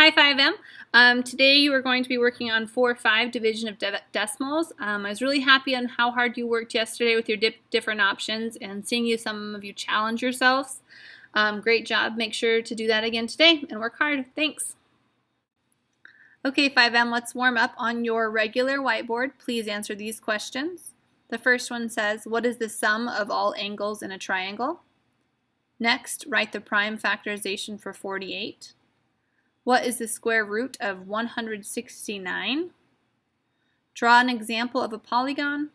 Hi 5M. Today you are going to be working on 4-5 division of decimals. I was really happy on how hard you worked yesterday with your different options and seeing some of you challenge yourselves. Great job. Make sure to do that again today and work hard. Thanks. Okay 5M, let's warm up. On your regular whiteboard, please answer these questions. The first one says, what is the sum of all angles in a triangle? Next, write the prime factorization for 48. What is the square root of 169? Draw an example of a polygon.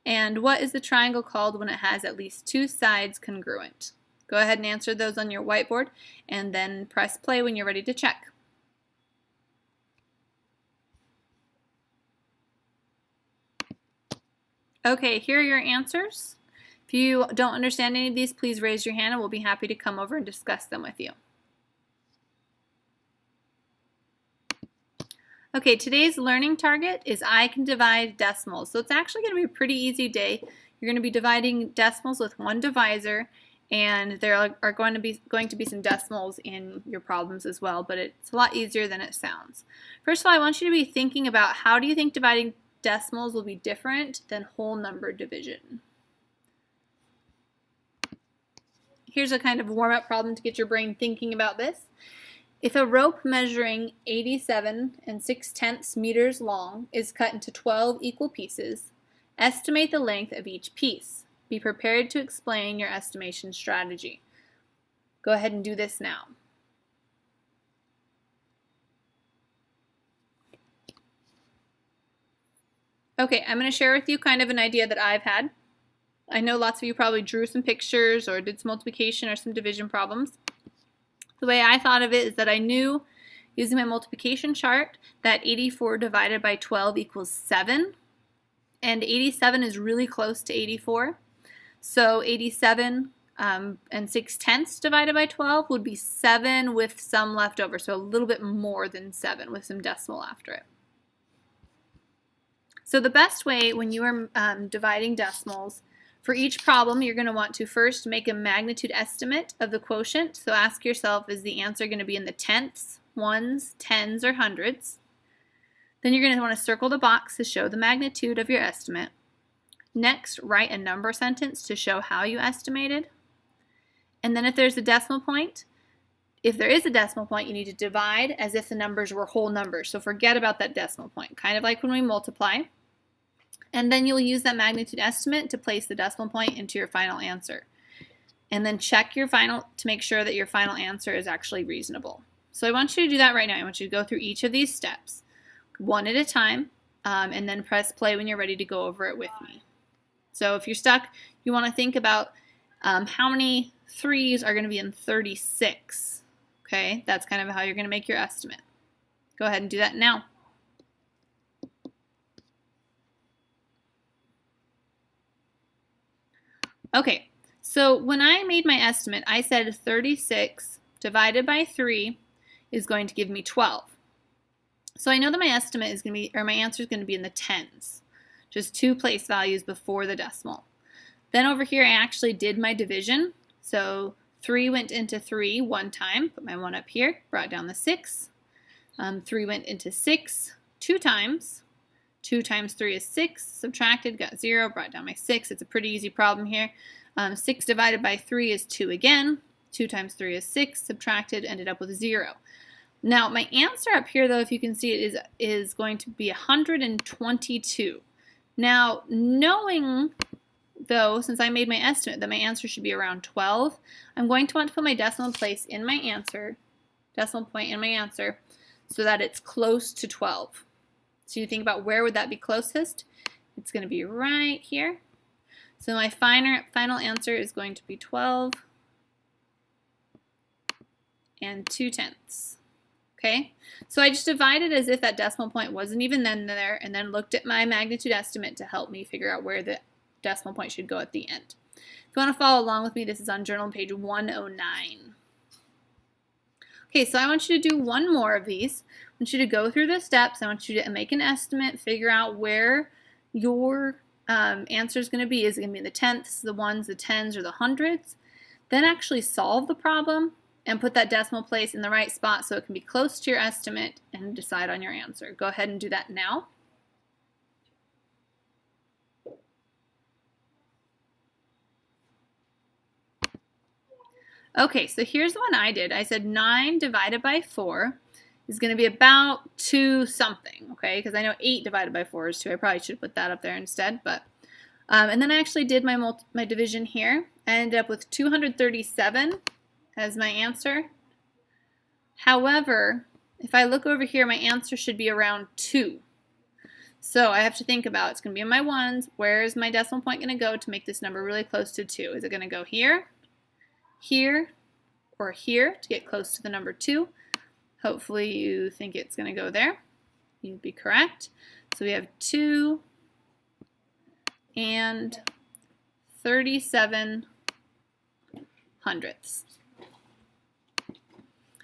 And what is the triangle called when it has at least two sides congruent? Go ahead and answer those on your whiteboard and then press play when you're ready to check. Okay, here are your answers. If you don't understand any of these, please raise your hand and we'll be happy to come over and discuss them with you. Okay, today's learning target is I can divide decimals. So it's actually going to be a pretty easy day. You're going to be dividing decimals with one divisor, and there are going to be some decimals in your problems as well, but it's a lot easier than it sounds. First of all, I want you to be thinking about how do you think dividing decimals will be different than whole number division. Here's a kind of warm-up problem to get your brain thinking about this. If a rope measuring 87 6/10 meters long is cut into 12 equal pieces, estimate the length of each piece. Be prepared to explain your estimation strategy. Go ahead and do this now. Okay, I'm going to share with you kind of an idea that I've had. I know lots of you probably drew some pictures or did some multiplication or some division problems. The way I thought of it is that I knew, using my multiplication chart, that 84 divided by 12 equals 7. And 87 is really close to 84. So 87 and 6/10 divided by 12 would be 7 with some left over. So a little bit more than 7 with some decimal after it. So the best way when you are dividing decimals, for each problem, you're going to want to first make a magnitude estimate of the quotient. So ask yourself, is the answer going to be in the tenths, ones, tens, or hundreds? Then you're going to want to circle the box to show the magnitude of your estimate. Next, write a number sentence to show how you estimated. And then if there's a decimal point, if there is a decimal point, you need to divide as if the numbers were whole numbers. So forget about that decimal point, kind of like when we multiply. And then you'll use that magnitude estimate to place the decimal point into your final answer. And then check your final to make sure that your final answer is actually reasonable. So I want you to do that right now. I want you to go through each of these steps, one at a time, and then press play when you're ready to go over it with me. So if you're stuck, you want to think about how many 3's are going to be in 36. Okay, that's kind of how you're going to make your estimate. Go ahead and do that now. Okay, so when I made my estimate, I said 36 divided by 3 is going to give me 12. So I know that my estimate is going to be, or my answer is going to be in the tens, just two place values before the decimal. Then over here, I actually did my division. So 3 went into 3 one time, put my 1 up here, brought down the 6. 3 went into 6 two times. 2 times 3 is 6, subtracted, got 0, brought down my 6. It's a pretty easy problem here. 6 divided by 3 is 2 again. 2 times 3 is 6, subtracted, ended up with 0. Now, my answer up here, though, if you can see it, is going to be 122. Now, knowing, though, since I made my estimate that my answer should be around 12, I'm going to want to put my decimal point in my answer, so that it's close to 12. So you think about where would that be closest? It's going to be right here. So my final answer is going to be 12 and 2/10. Okay, so I just divided as if that decimal point wasn't even there, and then looked at my magnitude estimate to help me figure out where the decimal point should go at the end. If you want to follow along with me, this is on journal page 109. Okay, so I want you to do one more of these. I want you to go through the steps. I want you to make an estimate, figure out where your answer is going to be. Is it going to be in the tenths, the ones, the tens, or the hundreds? Then actually solve the problem and put that decimal place in the right spot so it can be close to your estimate and decide on your answer. Go ahead and do that now. Okay, so here's the one I did. I said 9 divided by 4 is going to be about 2 something, okay? Because I know 8 divided by 4 is 2. I probably should put that up there instead, but and then I actually did my division here. I ended up with 237 as my answer. However, if I look over here, my answer should be around 2. So I have to think about, it's going to be in my ones. Where is my decimal point going to go to make this number really close to 2? Is it going to go here, here, or here to get close to the number 2? Hopefully you think it's going to go there. You'd be correct. So we have 2 and 37 hundredths.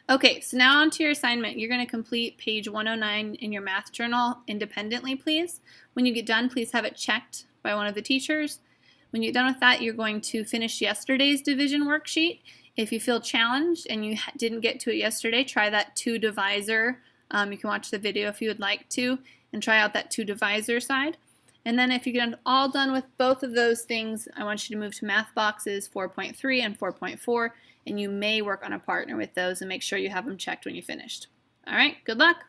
Okay, so now on to your assignment. You're going to complete page 109 in your math journal independently, please. When you get done, please have it checked by one of the teachers. When you're done with that, you're going to finish yesterday's division worksheet. If you feel challenged and you didn't get to it yesterday, try that 2 divisor. You can watch the video if you would like to and try out that 2 divisor side. And then if you get all done with both of those things, I want you to move to math boxes 4.3 and 4.4, and you may work on a partner with those and make sure you have them checked when you finished. All right, good luck.